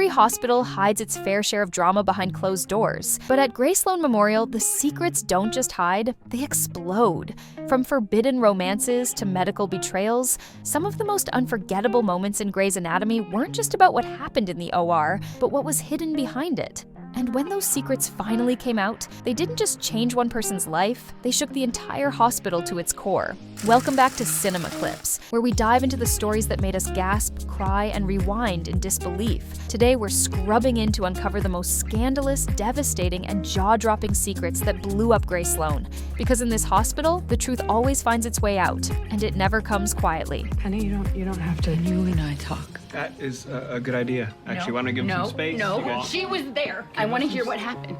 Every hospital hides its fair share of drama behind closed doors. But at Gray Sloan Memorial, the secrets don't just hide, they explode. From forbidden romances to medical betrayals, some of the most unforgettable moments in Grey's Anatomy weren't just about what happened in the OR, but what was hidden behind it. And when those secrets finally came out, they didn't just change one person's life, they shook the entire hospital to its core. Welcome back to Cinema Clips, where we dive into the stories that made us gasp, cry, and rewind in disbelief. Today, we're scrubbing in to uncover the most scandalous, devastating, and jaw-dropping secrets that blew up Gray Sloan. Because in this hospital, the truth always finds its way out, and it never comes quietly. Honey, you don't have to. You and I talk. That is a good idea. Actually, want to give him some space? No, she was there. I want to hear what happened.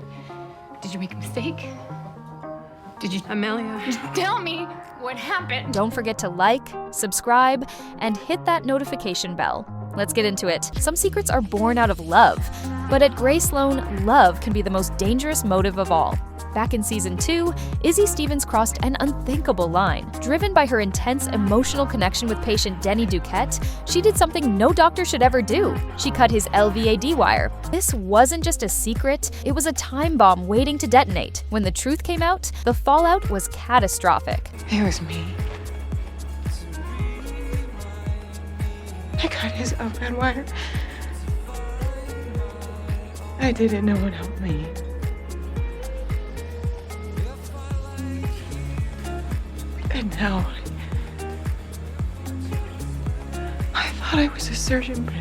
Did you make a mistake? Did you, Amelia? Just tell me what happened. Don't forget to like, subscribe, and hit that notification bell. Let's get into it. Some secrets are born out of love, but at Gray Sloan, love can be the most dangerous motive of all. Back in Season 2, Izzy Stevens crossed an unthinkable line. Driven by her intense emotional connection with patient Denny Duquette, she did something no doctor should ever do. She cut his LVAD wire. This wasn't just a secret, it was a time bomb waiting to detonate. When the truth came out, the fallout was catastrophic. It was me. I cut his LVAD wire. I did it, no one helped me. And now, I thought I was a surgeon, but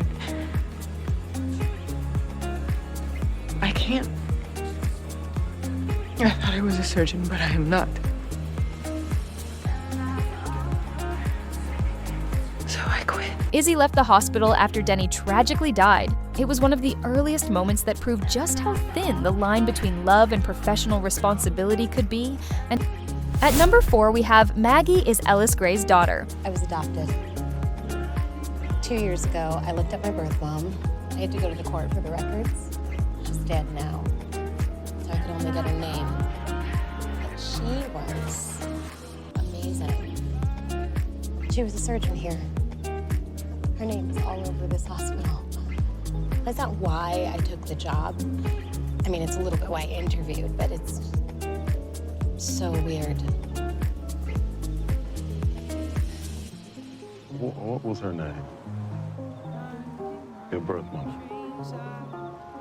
I can't. I thought I was a surgeon, but I am not. So I quit. Izzy left the hospital after Denny tragically died. It was one of the earliest moments that proved just how thin the line between love and professional responsibility could be. And at number 4, we have Maggie is Ellis Gray's daughter. I was adopted. 2 years ago, I looked up my birth mom. I had to go to the court for the records. She's dead now, so I could only get her name. But she was amazing. She was a surgeon here. Her name is all over this hospital. That's not why I took the job. I mean, it's a little bit why I interviewed, but it's so weird. What was her name? Your birth mother?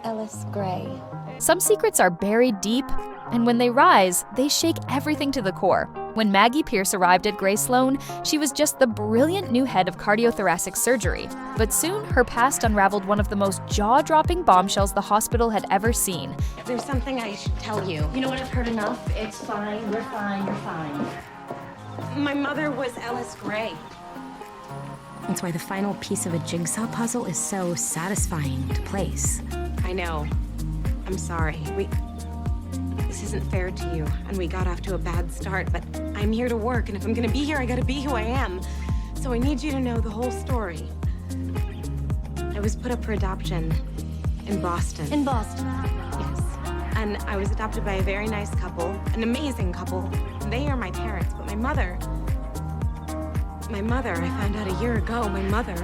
Ellis Gray. Some secrets are buried deep, and when they rise, they shake everything to the core. When Maggie Pierce arrived at Gray Sloan, she was just the brilliant new head of cardiothoracic surgery. But soon, her past unraveled one of the most jaw-dropping bombshells the hospital had ever seen. There's something I should tell you. You know what, I've heard enough. It's fine, we're fine, you're fine. My mother was Ellis Gray. That's why the final piece of a jigsaw puzzle is so satisfying to place. I know. I'm sorry. This isn't fair to you, and we got off to a bad start, but I'm here to work, and if I'm gonna be here, I gotta be who I am. So I need you to know the whole story. I was put up for adoption in Boston. In Boston? Yes. And I was adopted by a very nice couple, an amazing couple. They are my parents, but my mother, I found out a year ago, my mother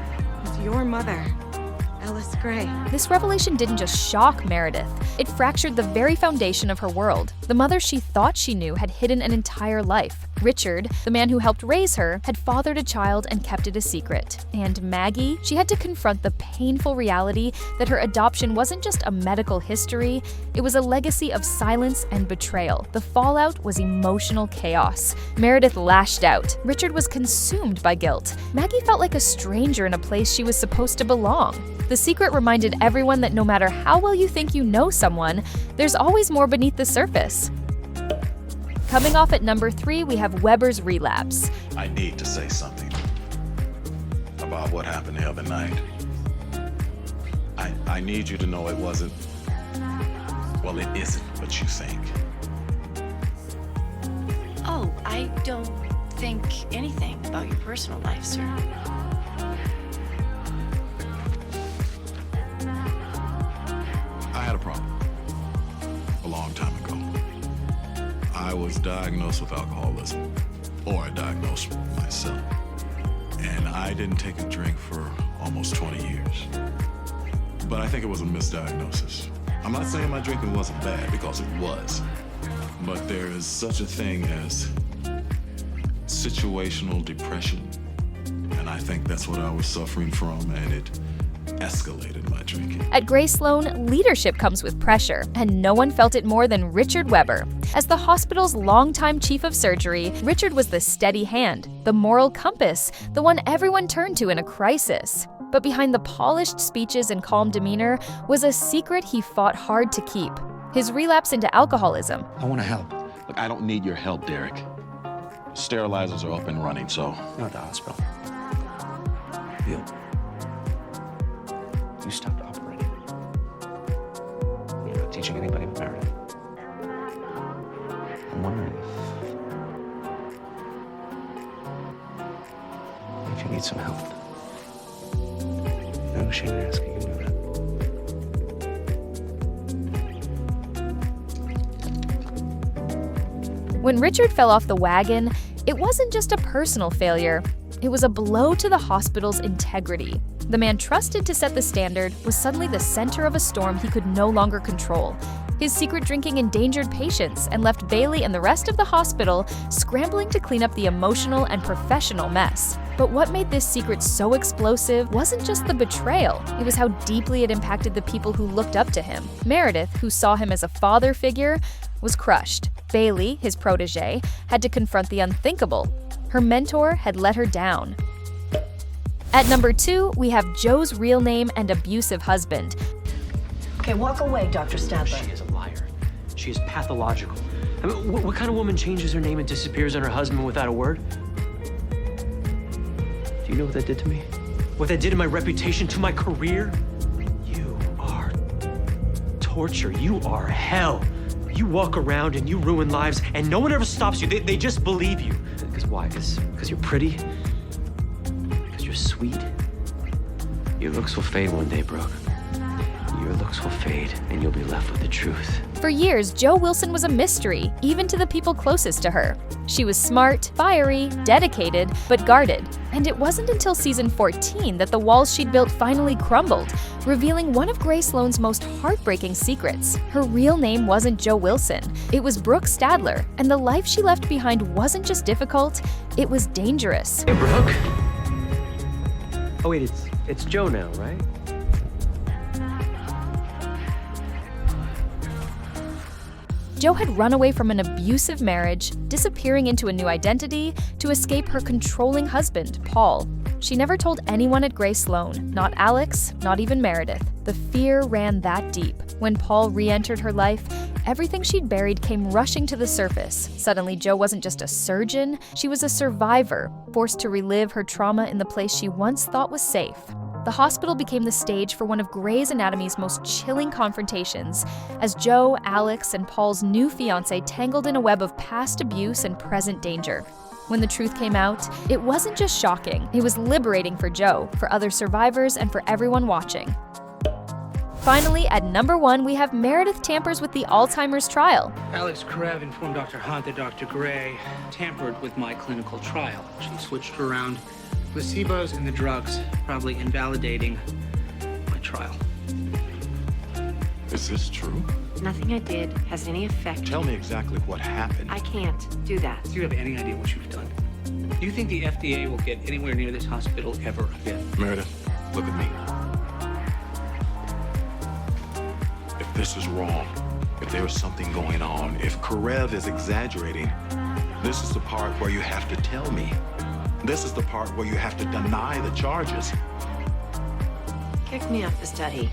was your mother, Ellis Gray. This revelation didn't just shock Meredith, it fractured the very foundation of her world. The mother she thought she knew had hidden an entire life. Richard, the man who helped raise her, had fathered a child and kept it a secret. And Maggie, she had to confront the painful reality that her adoption wasn't just a medical history, it was a legacy of silence and betrayal. The fallout was emotional chaos. Meredith lashed out. Richard was consumed by guilt. Maggie felt like a stranger in a place she was supposed to belong. The secret reminded everyone that no matter how well you think you know someone, there's always more beneath the surface. Coming off at number 3, we have Weber's relapse. I need to say something about what happened the other night. I need you to know it wasn't, well, it isn't what you think. Oh, I don't think anything about your personal life, sir. I had a problem a long time ago. I was diagnosed with alcoholism, or I diagnosed myself. And I didn't take a drink for almost 20 years. But I think it was a misdiagnosis. I'm not saying my drinking wasn't bad, because it was. But there is such a thing as situational depression. And I think that's what I was suffering from, and it escalated my drinking. At Gray Sloan, leadership comes with pressure, and no one felt it more than Richard Weber. As the hospital's longtime chief of surgery, Richard was the steady hand, the moral compass, the one everyone turned to in a crisis. But behind the polished speeches and calm demeanor was a secret he fought hard to keep: his relapse into alcoholism. I want to help. Look, I don't need your help, Derek. Sterilizers are up and running, so... Not the hospital. You stopped operating. You're not teaching anybody but Meredith. I'm wondering if you need some help. No shame in asking, you know that. When Richard fell off the wagon, it wasn't just a personal failure. It was a blow to the hospital's integrity. The man trusted to set the standard was suddenly the center of a storm he could no longer control. His secret drinking endangered patients and left Bailey and the rest of the hospital scrambling to clean up the emotional and professional mess. But what made this secret so explosive wasn't just the betrayal, it was how deeply it impacted the people who looked up to him. Meredith, who saw him as a father figure, was crushed. Bailey, his protege, had to confront the unthinkable. Her mentor had let her down. At number 2, we have Joe's real name and abusive husband. Okay, walk away, Dr. Stadler. She is a liar. She is pathological. I mean, what kind of woman changes her name and disappears on her husband without a word? Do you know what that did to me? What that did to my reputation, to my career? You are torture. You are hell. You walk around and you ruin lives, and no one ever stops you. They just believe you. Because why? Because you're pretty? Because you're sweet? Your looks will fade one day, Brooke. Your looks will fade, and you'll be left with the truth. For years, Jo Wilson was a mystery, even to the people closest to her. She was smart, fiery, dedicated, but guarded. And it wasn't until season 14 that the walls she'd built finally crumbled, revealing one of Gray Sloan's most heartbreaking secrets. Her real name wasn't Jo Wilson, it was Brooke Stadler, and the life she left behind wasn't just difficult, it was dangerous. Hey, Brooke. Oh, wait, it's Joe now, right? Jo had run away from an abusive marriage, disappearing into a new identity to escape her controlling husband, Paul. She never told anyone at Gray Sloan, not Alex, not even Meredith. The fear ran that deep. When Paul re-entered her life, everything she'd buried came rushing to the surface. Suddenly, Jo wasn't just a surgeon, she was a survivor, forced to relive her trauma in the place she once thought was safe. The hospital became the stage for one of Grey's Anatomy's most chilling confrontations, as Jo, Alex, and Paul's new fiancé tangled in a web of past abuse and present danger. When the truth came out, it wasn't just shocking, it was liberating for Jo, for other survivors, and for everyone watching. Finally, at number 1, we have Meredith tampers with the Alzheimer's trial. Alex Karev informed Dr. Hunt that Dr. Gray tampered with my clinical trial. She switched around placebos and the drugs, probably invalidating my trial. Is this true? Nothing I did has any effect. Tell me exactly what happened. I can't do that. Do you have any idea what you've done? Do you think the FDA will get anywhere near this hospital ever again? Meredith, look at me. If this is wrong, if there is something going on, if Karev is exaggerating, this is the part where you have to tell me. This is the part where you have to deny the charges. Kick me off the study.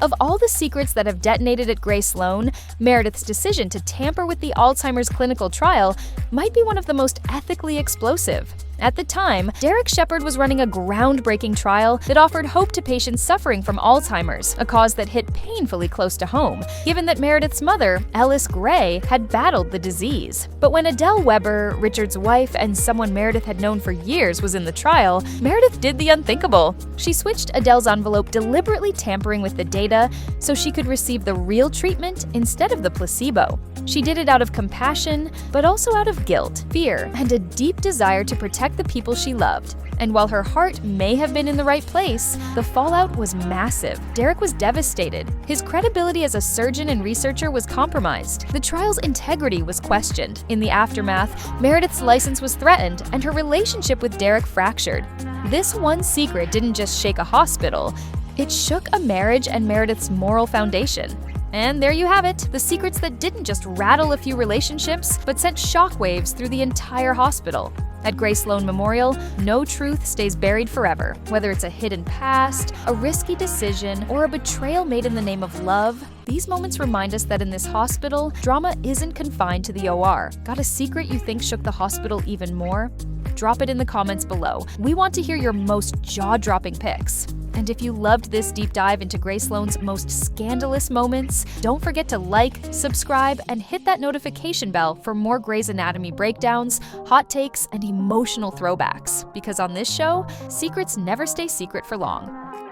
Of all the secrets that have detonated at Gray Sloan, Meredith's decision to tamper with the Alzheimer's clinical trial might be one of the most ethically explosive. At the time, Derek Shepard was running a groundbreaking trial that offered hope to patients suffering from Alzheimer's, a cause that hit painfully close to home, given that Meredith's mother, Ellis Gray, had battled the disease. But when Adele Weber, Richard's wife, and someone Meredith had known for years was in the trial, Meredith did the unthinkable. She switched Adele's envelope, deliberately tampering with the data so she could receive the real treatment instead of the placebo. She did it out of compassion, but also out of guilt, fear, and a deep desire to protect protect the people she loved. And while her heart may have been in the right place, the fallout was massive. Derek was devastated. His credibility as a surgeon and researcher was compromised. The trial's integrity was questioned. In the aftermath, Meredith's license was threatened, and her relationship with Derek fractured. This one secret didn't just shake a hospital, it shook a marriage and Meredith's moral foundation. And there you have it, the secrets that didn't just rattle a few relationships, but sent shockwaves through the entire hospital. At Gray Sloan Memorial, no truth stays buried forever. Whether it's a hidden past, a risky decision, or a betrayal made in the name of love, these moments remind us that in this hospital, drama isn't confined to the OR. Got a secret you think shook the hospital even more? Drop it in the comments below. We want to hear your most jaw-dropping picks. And if you loved this deep dive into Gray Sloan's most scandalous moments, don't forget to like, subscribe, and hit that notification bell for more Grey's Anatomy breakdowns, hot takes, and emotional throwbacks. Because on this show, secrets never stay secret for long.